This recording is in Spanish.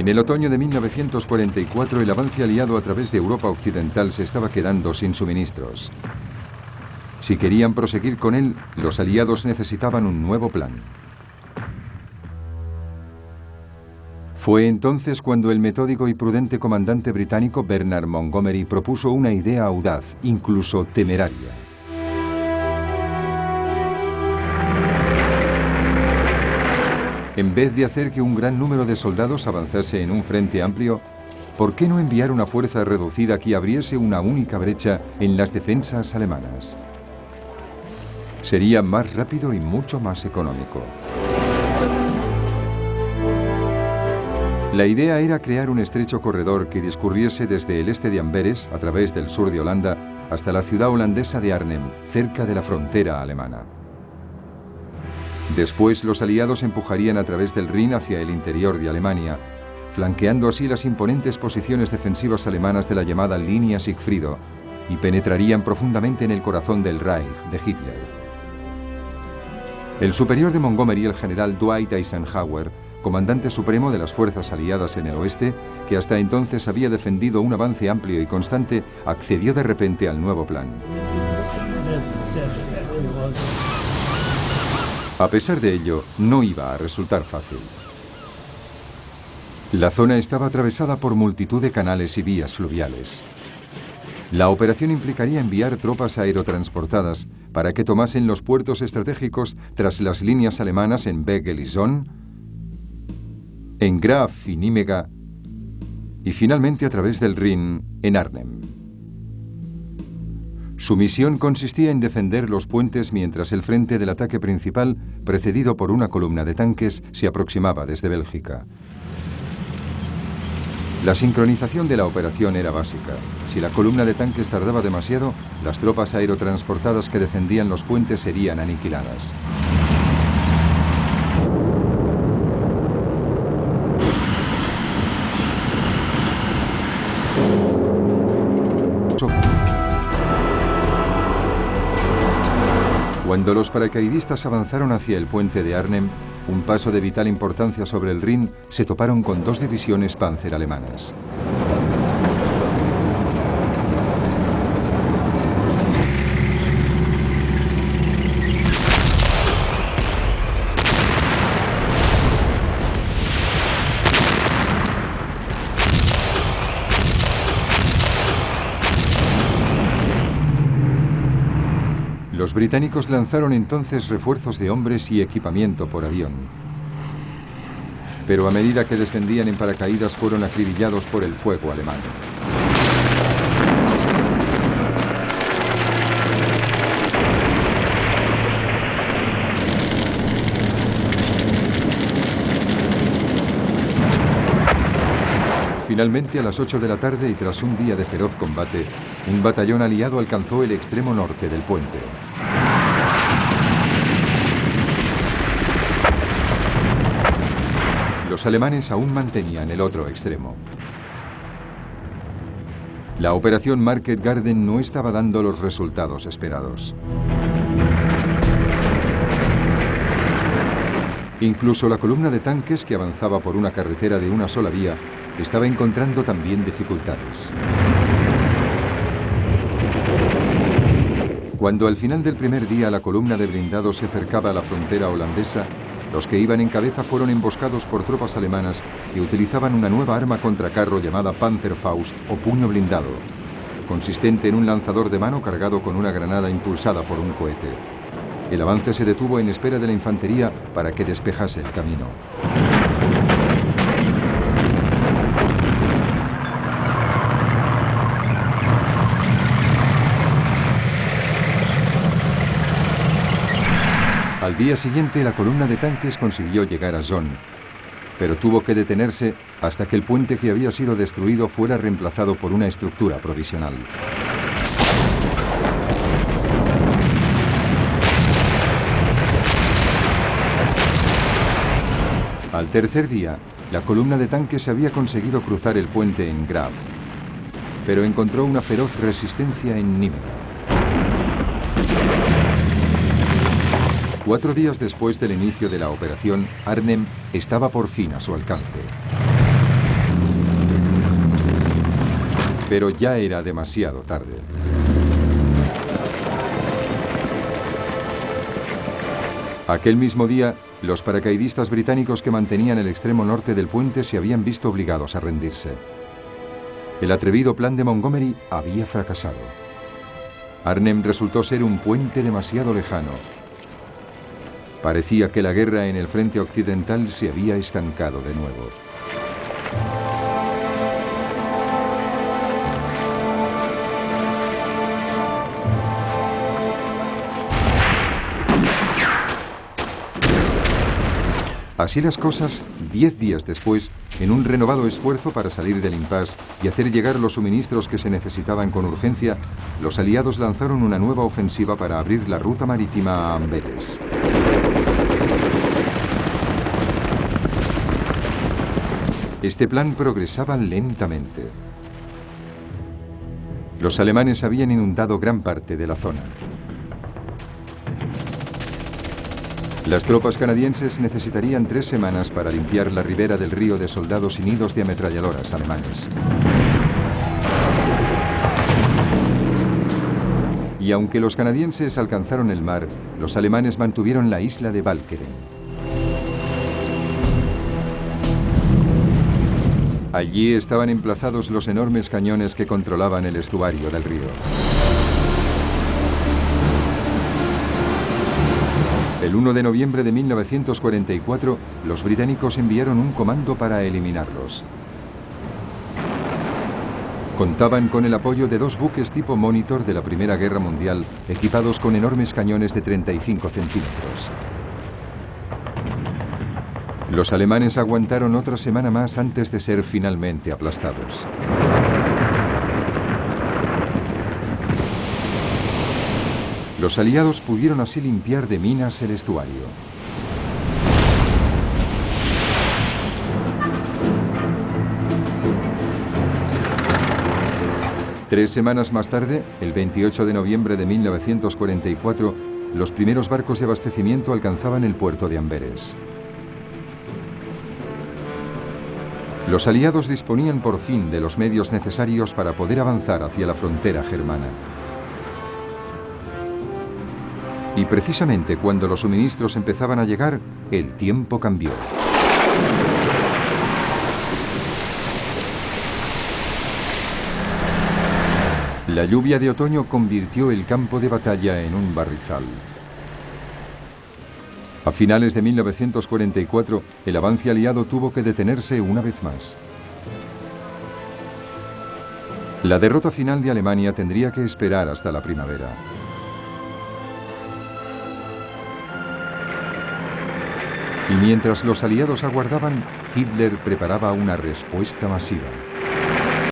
En el otoño de 1944, el avance aliado a través de Europa Occidental se estaba quedando sin suministros. Si querían proseguir con él, los aliados necesitaban un nuevo plan. Fue entonces cuando el metódico y prudente comandante británico Bernard Montgomery propuso una idea audaz, incluso temeraria. En vez de hacer que un gran número de soldados avanzase en un frente amplio, ¿por qué no enviar una fuerza reducida que abriese una única brecha en las defensas alemanas? Sería más rápido y mucho más económico. La idea era crear un estrecho corredor que discurriese desde el este de Amberes, a través del sur de Holanda, hasta la ciudad holandesa de Arnhem, cerca de la frontera alemana. Después, los aliados empujarían a través del Rin hacia el interior de Alemania, flanqueando así las imponentes posiciones defensivas alemanas de la llamada Línea Sigfrido, y penetrarían profundamente en el corazón del Reich de Hitler. El superior de Montgomery, el general Dwight Eisenhower, comandante supremo de las fuerzas aliadas en el oeste, que hasta entonces había defendido un avance amplio y constante, accedió de repente al nuevo plan. A pesar de ello, no iba a resultar fácil. La zona estaba atravesada por multitud de canales y vías fluviales. La operación implicaría enviar tropas aerotransportadas para que tomasen los puertos estratégicos tras las líneas alemanas en Veghel y Somme, en Graf y Nímega, y finalmente a través del Rin en Arnhem. Su misión consistía en defender los puentes mientras el frente del ataque principal, precedido por una columna de tanques, se aproximaba desde Bélgica. La sincronización de la operación era básica. Si la columna de tanques tardaba demasiado, las tropas aerotransportadas que defendían los puentes serían aniquiladas. Cuando los paracaidistas avanzaron hacia el puente de Arnhem, un paso de vital importancia sobre el Rin, se toparon con 2 divisiones Panzer alemanas. Los británicos lanzaron entonces refuerzos de hombres y equipamiento por avión. Pero a medida que descendían en paracaídas fueron acribillados por el fuego alemán. Finalmente, a las 8 de la tarde y tras un día de feroz combate, un batallón aliado alcanzó el extremo norte del puente. Los alemanes aún mantenían el otro extremo. La operación Market Garden no estaba dando los resultados esperados. Incluso la columna de tanques que avanzaba por una carretera de una sola vía estaba encontrando también dificultades. Cuando al final del primer día la columna de blindados se acercaba a la frontera holandesa, los que iban en cabeza fueron emboscados por tropas alemanas que utilizaban una nueva arma contracarro llamada Panzerfaust o puño blindado, consistente en un lanzador de mano cargado con una granada impulsada por un cohete. El avance se detuvo en espera de la infantería para que despejase el camino. Al día siguiente, la columna de tanques consiguió llegar a Somme, pero tuvo que detenerse hasta que el puente que había sido destruido fuera reemplazado por una estructura provisional. Al tercer día, la columna de tanques había conseguido cruzar el puente en Graf, pero encontró una feroz resistencia en Nímega. 4 días después del inicio de la operación, Arnhem estaba por fin a su alcance. Pero ya era demasiado tarde. Aquel mismo día, los paracaidistas británicos que mantenían el extremo norte del puente se habían visto obligados a rendirse. El atrevido plan de Montgomery había fracasado. Arnhem resultó ser un puente demasiado lejano. Parecía que la guerra en el frente occidental se había estancado de nuevo. Así las cosas, 10 días después, en un renovado esfuerzo para salir del impasse y hacer llegar los suministros que se necesitaban con urgencia, los aliados lanzaron una nueva ofensiva para abrir la ruta marítima a Amberes. Este plan progresaba lentamente. Los alemanes habían inundado gran parte de la zona. Las tropas canadienses necesitarían 3 semanas para limpiar la ribera del río de soldados y nidos de ametralladoras alemanes. Y aunque los canadienses alcanzaron el mar, los alemanes mantuvieron la isla de Walcheren. Allí estaban emplazados los enormes cañones que controlaban el estuario del río. El 1 de noviembre de 1944, los británicos enviaron un comando para eliminarlos. Contaban con el apoyo de 2 buques tipo Monitor de la Primera Guerra Mundial, equipados con enormes cañones de 35 centímetros. Los alemanes aguantaron otra semana más antes de ser finalmente aplastados. Los aliados pudieron así limpiar de minas el estuario. Tres semanas más tarde, el 28 de noviembre de 1944, los primeros barcos de abastecimiento alcanzaban el puerto de Amberes. Los aliados disponían por fin de los medios necesarios para poder avanzar hacia la frontera germana. Y precisamente cuando los suministros empezaban a llegar, el tiempo cambió. La lluvia de otoño convirtió el campo de batalla en un barrizal. A finales de 1944, el avance aliado tuvo que detenerse una vez más. La derrota final de Alemania tendría que esperar hasta la primavera. Y mientras los aliados aguardaban, Hitler preparaba una respuesta masiva.